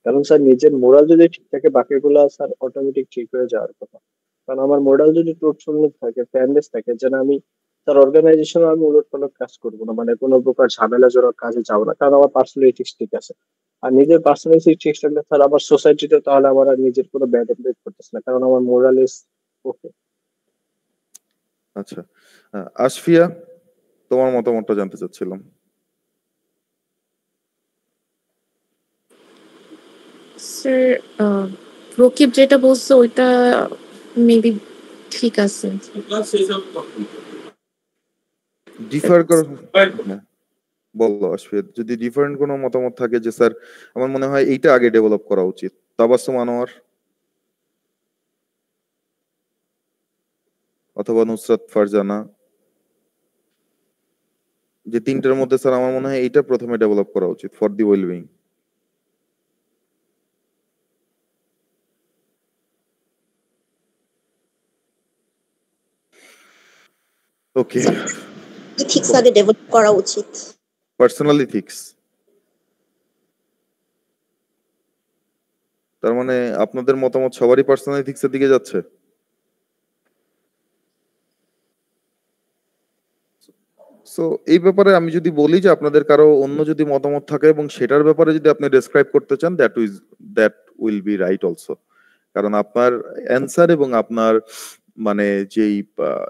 কারণ স্যার নিজের মোরাল যদি ঠিক থাকে বাকিগুলো স্যার অটোমেটিক ঠিক হয়ে যাওয়ার কথা। কারণ আমার মোরাল যদি ট্রুথফুল থাকে, ফেয়ারনেস থাকে, যেন আমি স্যার অর্গানাইজেশনে আমি উলটপালট কাজ করবো না, মানে কোনো প্রকার ঝামেলাজনক কাজে যাবো না, কারণ আমার পার্সোনাল এথিক্স ঠিক আছে। আর নিজের পার্সোনাল এথিক্স ঠিক থাকলে স্যার আমার সোসাইটিতে তাহলে আমার আর নিজের কোনো ব্যাড ইমপ্যাক্ট করতেছে না, কারণ আমার মোরাল ইজ ওকে।
আচ্ছা, আশফিয়া, তোমার মতামতটা জানতে চাচ্ছিলাম।
স্যার রকিব যেটা বলছে ওইটা মেবি ঠিক আছে।
ডিফার করো, হ্যাঁ বলো আশফিয়া, যদি ডিফারেন্ট কোনো মতামত থাকে যে স্যার আমার মনে হয় এইটা আগে ডেভেলপ করা উচিত। তাবাসসুম আনোয়ার অথবা নুসরাত ফারজানা, যে তিনটার মধ্যে স্যার আমার মনে হয় এইটা প্রথমে ডেভেলপ করা উচিত for the wellbeing. Okay,
ethics আগে ডেভেলপ করা উচিত।
পার্সোনাল ইথিক্স, তার মানে আপনাদের মতামত সবারই পার্সোনাল ইথিক্সের দিকে যাচ্ছে। সো এই ব্যাপারে আমি যদি বলি যে আপনাদের কারো অন্য যদি মতামত থাকে এবং সেটার ব্যাপারে যদি আপনি ডেসক্রাইব করতে চান, that will be right also. কারণ আপনার অ্যান্সার এবং আপনার মানে যেই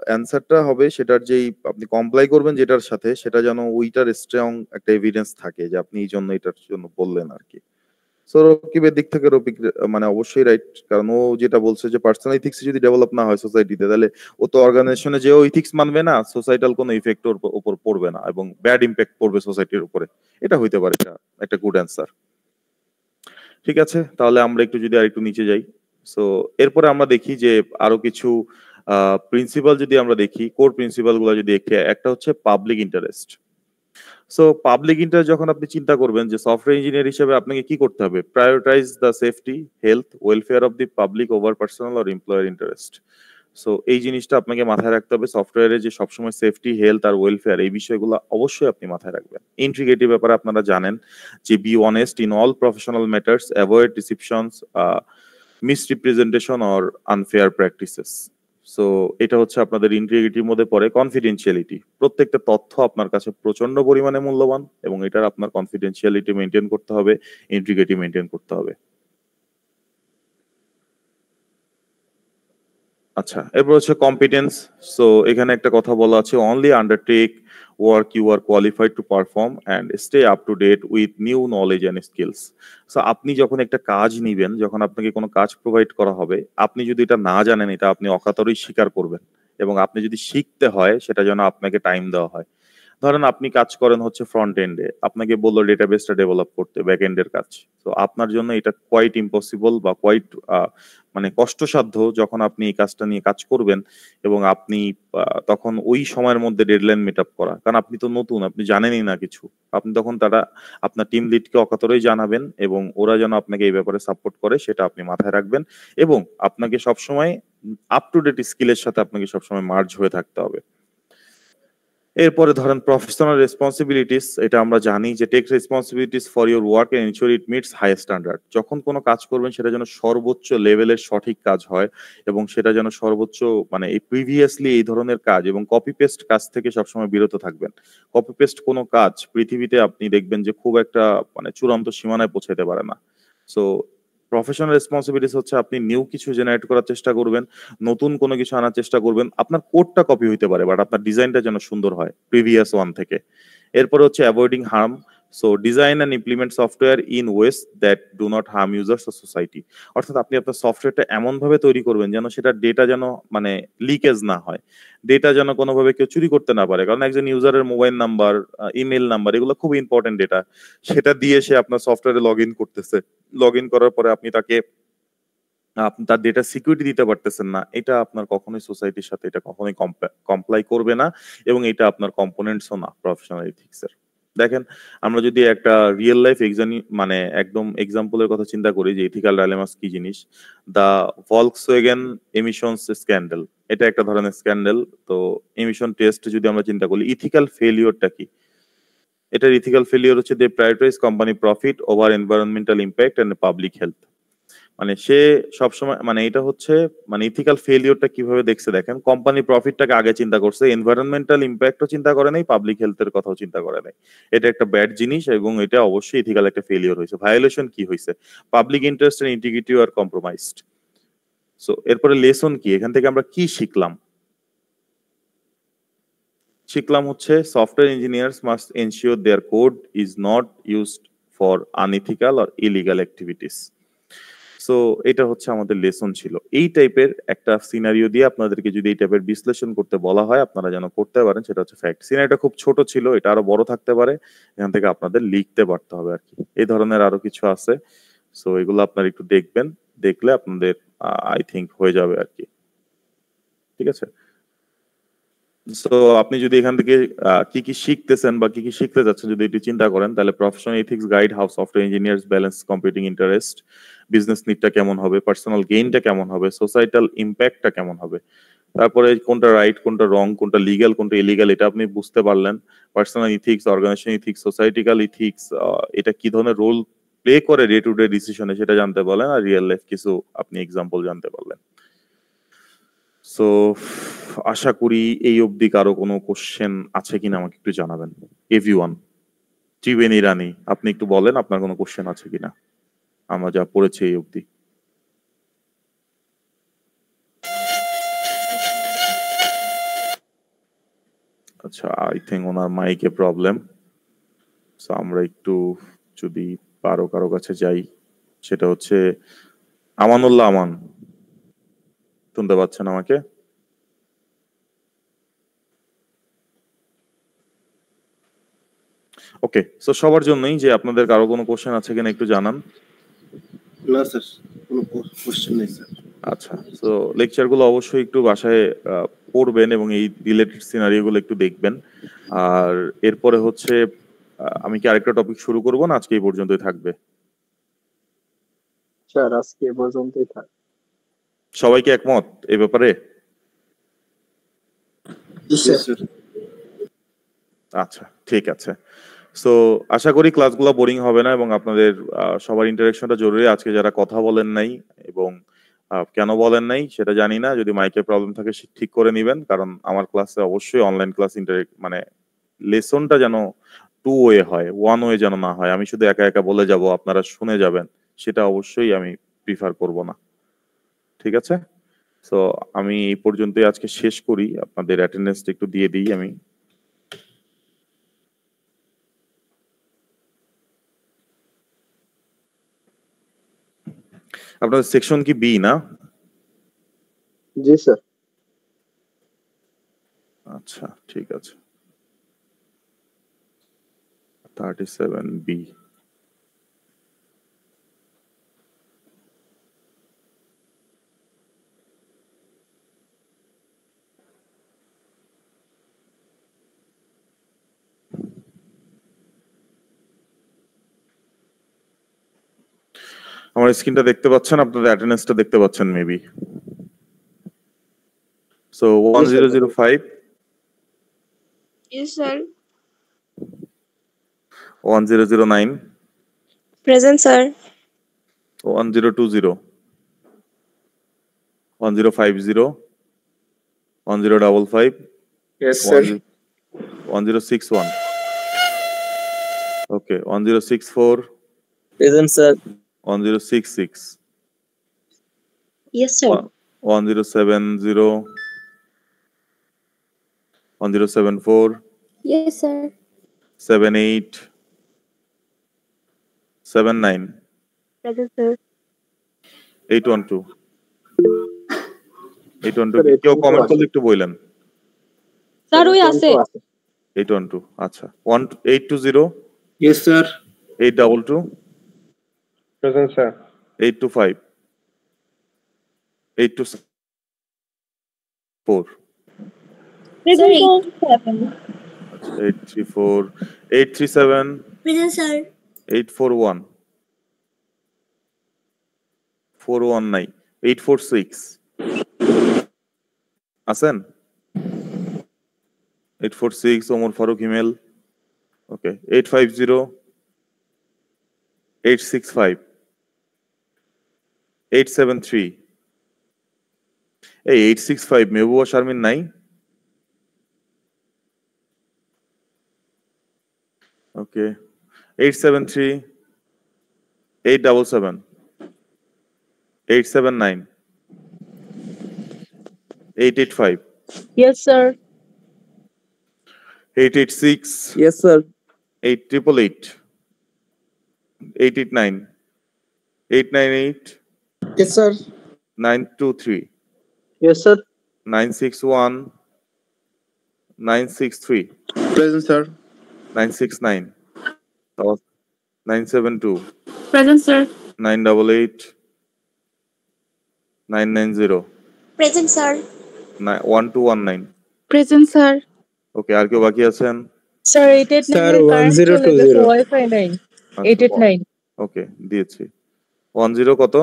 অ্যান্সারটা হবে সেটার যেই আপনি কমপ্লাই করবেন যেটার সাথে, সেটা যেন ওইটার স্ট্রং একটা এভিডেন্স থাকে যে আপনি এই জন্য এটার জন্য বললেন আর কি। সো রকিবের দিক থেকে রফিক মানে অবশ্যই রাইট, কারণ ও যেটা বলছে যে পার্সোনাল ইথিক্স যদি ডেভেলপ না হয় সোসাইটিতে, তাহলে ও তো অর্গানাইজেশনে যেও ইথিক্স মানবে না, সোসাইটাল কোনো ইফেক্ট ওর উপর পড়বে না এবং ব্যাড ইম্প্যাক্ট পড়বে সোসাইটির উপরে। এটা হইতে পারে একটা গুড অ্যান্সার। ঠিক আছে, তাহলে আমরা একটু যদি আরেকটু নিচে যাই। সো এরপরে আমরা দেখি যে আরো কিছু প্রিন্সিপাল যদি আমরা দেখি, কোর প্রিন্সিপাল গুলো যদি দেখি, একটা হচ্ছে public interest. So public interest যখন আপনি চিন্তা করবেন যে সফটওয়্যার ইঞ্জিনিয়ার হিসেবে আপনাকে কি করতে হবে, prioritise the safety, health, welfare of the public over personal or employer interest. So এই জিনিসটা আপনাকে মাথায় রাখতে হবে, সফটওয়্যারে যে সবসময় সেফটি, হেলথ আর ওয়েলফেয়ার এই বিষয়গুলো অবশ্যই আপনি মাথায় রাখবেন। ইন্টিগ্রিটি ব্যাপারে আপনারা জানেন যে be honest in all professional matters, avoid deceptions, misrepresentation or unfair practices. So এটা হচ্ছে আপনাদের ইন্টিগ্রিটির মধ্যে পড়ে। কনফিডেন্সিয়ালিটি, প্রত্যেকটা তথ্য আপনার কাছে প্রচন্ড পরিমাণে মূল্যবান এবং এটার আপনার কনফিডেন্সিয়ালিটি মেনটেন করতে হবে, ইন্টিগ্রিটি মেনটেন করতে হবে। আচ্ছা, এরপর হচ্ছে কম্পিটেন্স। সো এখানে একটা কথা বলা আছে, only undertake work you are qualified to perform and stay up to date with new knowledge and skills. So আপনি যখন একটা কাজ নিবেন, যখন আপনাকে কোনো কাজ প্রোভাইড করা হবে, আপনি যদি এটা না জানেন, এটা আপনি অকাতরেই স্বীকার করবেন এবং আপনি যদি শিখতে হয় সেটা যেন আপনাকে টাইম দেওয়া হয়। ধরেন আপনি কাজ করেন হচ্ছে ফ্রন্ট এন্ডে, আপনাকে বললো ডেটাবেসটা ডেভেলপ করতে, ব্যাক এন্ডের কাজ। তো আপনার জন্য এটা কোয়াইট ইম্পসিবল বা কোয়াইট মানে কষ্টসাধ্য যখন আপনি এই কাজটা নিয়ে কাজ করবেন এবং আপনি তখন ওই সময়ের মধ্যে ডেডলাইন মিট আপ করা, কারণ আপনি তো নতুন, আপনি জানেনই না কিছু। আপনি তখন আপনার টিম লিডকে অকাতরেই জানাবেন এবং ওরা যেন আপনাকে এই ব্যাপারে সাপোর্ট করে সেটা আপনি মাথায় রাখবেন এবং আপনাকে সবসময় আপ টু ডেট স্কিলের সাথে আপনাকে সবসময় মার্জ হয়ে থাকতে হবে। এরপরে ধরেন প্রফেশনাল রেসপন্সিবিলিটিস, এটা আমরা জানি যে take responsibilities for your work and ensure it meets high standard. যখন কোনো কাজ করবেন সেটা যেন সর্বোচ্চ লেভেলের সঠিক কাজ হয় এবং সেটা যেন সর্বোচ্চ মানে এই প্রিভিয়াসলি এই ধরনের কাজ এবং কপি পেস্ট কাজ থেকে সবসময় বিরত থাকবেন। কপি পেস্ট কোনো কাজ পৃথিবীতে আপনি দেখবেন যে খুব একটা মানে চূড়ান্ত সীমানায় পৌঁছাতে পারে না। সো প্রফেশনাল রেসপন্সিবিলিটিস হচ্ছে আপনি নিউ কিছু জেনারেট করার চেষ্টা করবেন, নতুন কোনো কিছু আনার চেষ্টা করবেন। আপনার কোডটা কপি হইতে পারে বাট আপনার ডিজাইনটা যেন সুন্দর হয় প্রিভিয়াস ওয়ান থেকে। এরপরে হচ্ছে avoiding harm. So design and implement software in ways that do not harm users or society. অর্থাৎ আপনি আপনার সফটওয়্যারটা এমন ভাবে তৈরি করবেন যেন সেটা ডেটা যেন মানে লিকেজ না হয়, ডেটা যেন কোনোভাবে কেউ চুরি করতে না পারে। কারণ একজন ইউজারের মোবাইল নাম্বার, ইমেল নাম্বার এগুলো খুব ইম্পর্টেন্ট ডেটা, সেটা দিয়ে সে আপনার সফটওয়্যারে লগ ইন করতেছে, লগ ইন করার পরে আপনি তার ডেটা সিকিউরিটি দিতে পারতেছেন না, এটা আপনার কখনোই সোসাইটির সাথে এটা কখনোই কমপ্লাই করবে না এবং এটা আপনার কম্পোনেন্টসও না প্রফেশনাল এথিক্সের। দেখেন আমরা যদি একটা রিয়েল লাইফ মানে একদম এক্সাম্পলের কথা চিন্তা করি যে এথিক্যাল ডাইলেমাস কি জিনিস, দা ভলক্সওয়াগেন এমিশনস স্ক্যান্ডাল, এটা একটা ধরনের স্ক্যান্ডাল। তো এমিশন টেস্ট যদি আমরা চিন্তা করি, ইথিক্যাল ফেলিওরটা কি? এটার ইথিক্যাল ফেলিওর হচ্ছে they prioritize company profit over environmental impact and public health. মানে সে সবসময় মানে এটা হচ্ছে মানে ইথিক্যাল ফেলিওরটা কিভাবে দেখছে দেখেন, কোম্পানি প্রফিটটাকে আগে চিন্তা করছে, এনভায়রনমেন্টাল ইম্প্যাক্টও চিন্তা করে নাই, পাবলিক হেলথের কথাও চিন্তা করে নাই। এটা একটা ব্যাড জিনিস এবং এটা অবশ্যই ইথিক্যাল একটা ফেলিওর হয়েছে। ভায়োলেশন কি হয়েছে? Public interest and integrity are compromised. So এরপরে লেসন কি, এখান থেকে আমরা কি শিখলাম? শিখলাম হচ্ছে software engineers must ensure their code is not used for unethical or illegal activities. So এটা হচ্ছে আমাদের লেসন ছিল। এই টাইপের একটা সিনারিও দিয়ে আপনাদেরকে যদি এই টাইপের বিশ্লেষণ করতে বলা হয় আপনারা যেন করতে পারেন, সেটা হচ্ছে ফ্যাক্ট। সিনারিটা খুব ছোট ছিল, এটা আরো বড় থাকতে পারে, এখান থেকে আপনাদের লিখতে পারতে হবে আর কি। এই ধরনের আরো কিছু আছে, সো এগুলো আপনারা একটু দেখবেন, দেখলে আপনাদের আই থিঙ্ক হয়ে যাবে আর কি। ঠিক আছে, সো আপনি যদি এখান থেকে কি কি শিখতেছেন বা কি কি শিখতে যাচ্ছেন যদি এটি চিন্তা করেন, তাহলে professional ethics guide how software engineers balance competing interest, business নিডটা কেমন হবে, পার্সোনাল গেইনটা কেমন হবে, সোসাইটাল ইম্প্যাক্টটা কেমন হবে, তারপরে কোনটা রাইট কোনটা রং, কোনটা লিগ্যাল কোনটা ইলিগাল এটা আপনি বুঝতে পারলেন। Personal ethics, organization ethics, societical ethics, এটা কি ধরনের রোল প্লে করে ডে টু ডে ডিসিশনে সেটা জানতে পারলেন, আর রিয়েল লাইফ কিছু আপনি এক্সাম্পল জানতে পারলেন। সো আশা করি এই অবধি কারো কোনো কোশ্চেন আছে কিনা আমাকে একটু জানাবেন। এভরিওয়ান, ত্রিবেণী রানী আপনি একটু বলেন আপনার কোনো কোশ্চেন আছে কিনা আমরা যা পড়েছি এই অবধি। আচ্ছা, আই থিঙ্ক ওনার মাইকে প্রবলেম, সো আমরা একটু যদি কারো কাছে যাই, সেটা হচ্ছে আমানুল্লাহ আমান, শুনতে পাচ্ছেন আমাকে? ওকে, সো সবার জন্যই যে আপনাদের কারো কোনো কোশ্চেন আছে কিনা একটু জানান।
না স্যার, কোনো কোশ্চেন নেই স্যার।
আচ্ছা, সো লেকচার গুলো অবশ্যই একটু বাসায় পড়বেন এবং এই রিলেটেড সিনারিও গুলো একটু দেখবেন। আর এরপরে হচ্ছে আমি কি আরেকটা টপিক শুরু করব না আজকে এই পর্যন্তই থাকবে?
স্যার আজকে এ পর্যন্তই থাক।
সবাই কি একমত এই ব্যাপারে? আচ্ছা, ঠিক আছে। সো আশা করি ক্লাসগুলো বোরিং হবে না এবং আপনাদের সবার ইন্টারেকশনটা জরুরি। আজকে যারা কথা বলেন নাই এবং কেন বলেন নাই সেটা জানি না, যদি মাইকের প্রবলেম থাকে ঠিক করে নেবেন, কারণ আমার ক্লাসে অবশ্যই অনলাইন ক্লাস মানে লেসনটা যেন টু ওয়ে হয়, ওয়ান ওয়ে যেন না হয়। আমি শুধু একা একা বলে যাব আপনারা শুনে যাবেন, সেটা অবশ্যই আমি প্রিফার করব না। ঠিক আছে, সো আমি এই পর্যন্তই আজকে শেষ করি। আপনাদের অ্যাটেন্ডেন্সটা একটু দিয়ে দিই আমি। আপনাদের সেকশন কি বি না?
জি স্যার।
আচ্ছা, ঠিক আছে, 37B। আমার স্ক্রিনটা দেখতে পাচ্ছেন, আপনাদের অ্যাটেন্ডেন্সটা দেখতে পাচ্ছেন maybe. So 1005,
Yes, sir.
1009,
Present, sir.
1020, 1050, 1055,
Yes, sir.
1061, okay, 1064,
Present, sir.
1066,
Yes, sir.
1070, 1074,
Yes, sir.
78, 79,
Present, sir.
812, 812 কেউ কমেন্ট করলে একটু বললেন।
স্যার ওই আছে
812, আচ্ছা, 820,
Yes, sir.
822,
Present, sir.
825, 824,
Present, sir.
834, 837,
Present, sir.
841, 419, 846 আছেন? 846 ওমর ফারুক হিমেল, ওকে, 850, 865, 873, এই 865 মেহবুবা শারমিন নাই? ওকে, 873, 877, 879, 885,
Yes, sir.
886
Yes, sir.
8888 889 898
Yes, sir.
923
Yes, sir.
961 963
Present, sir.
969 972
Present, sir.
988 990
present sir
1219
Present, sir.
ওকে আর কেউ বাকি আছেন
স্যার 889
স্যার
এর কারেন্ট চলে গেছে
1020
ওয়াইফাই নাই 889
ওকে দিয়েছি 10 কত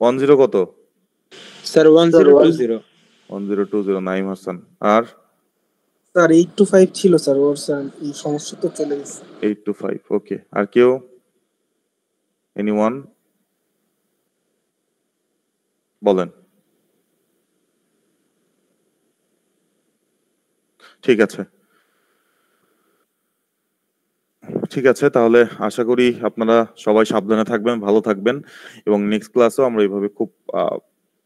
10 কত
স্যার 1020
1020 নাইম হাসান আর
স্যার 825 ছিল স্যার, ওর স্যার এই সমস্যা তো চলে গেছে।
825 ওকে আর কেউ এনিওয়ান বলেন ঠিক আছে তাহলে আশা করি আপনারা সবাই সাবধানে থাকবেন, ভালো থাকবেন এবং নেক্সট ক্লাসও আমরা এইভাবে খুব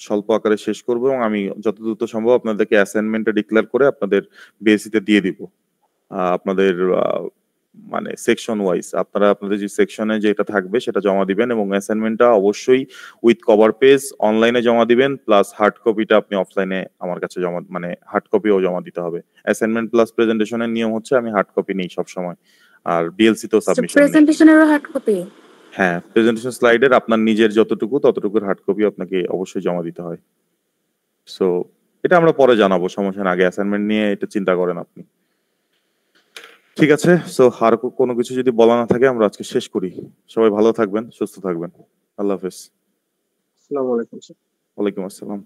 স্বল্প আকারে শেষ করব এবং আমি যত দ্রুত সম্ভব আপনাদেরকে অ্যাসাইনমেন্টটা ডিক্লেয়ার করে আপনাদের বিএসসি-তে দিয়ে দিব। আপনাদের মানে সেকশন ওয়াইজ আপনারা আপনাদের যে সেকশনে যেটা থাকবে সেটা জমা দিবেন এবং অ্যাসাইনমেন্টটা অবশ্যই উইথ কভার পেজ অনলাইনে জমা দিবেন, প্লাস হার্ড কপিটা আপনি অফলাইনে আমার কাছে জমা মানে হার্ড কপিও জমা দিতে হবে। অ্যাসাইনমেন্ট প্লাস প্রেজেন্টেশনের নিয়ম হচ্ছে আমি হার্ড কপি নেই সবসময়, আর বিএলসি তো সাবমিশন নেই।
প্রেজেন্টেশনেরও হার্ড কপি?
হ্যাঁ, প্রেজেন্টেশন স্লাইডের আপনার নিজের ততটুকুর হার্ড কপি আপনাকে অবশ্যই জমা দিতে হয়। সো এটা আমরা পরে জানাবো, সমস্যা না, আগে অ্যাসাইনমেন্ট নিয়ে এটা চিন্তা করেন আপনি। ঠিক আছে, সো আর কোনো কিছু যদি বলা না থাকে আমরা আজকে শেষ করি। সবাই ভালো থাকবেন, সুস্থ থাকবেন। আল্লাহ হাফেজ।
আসসালামু আলাইকুম স্যার।
ওয়ালাইকুম আসসালাম।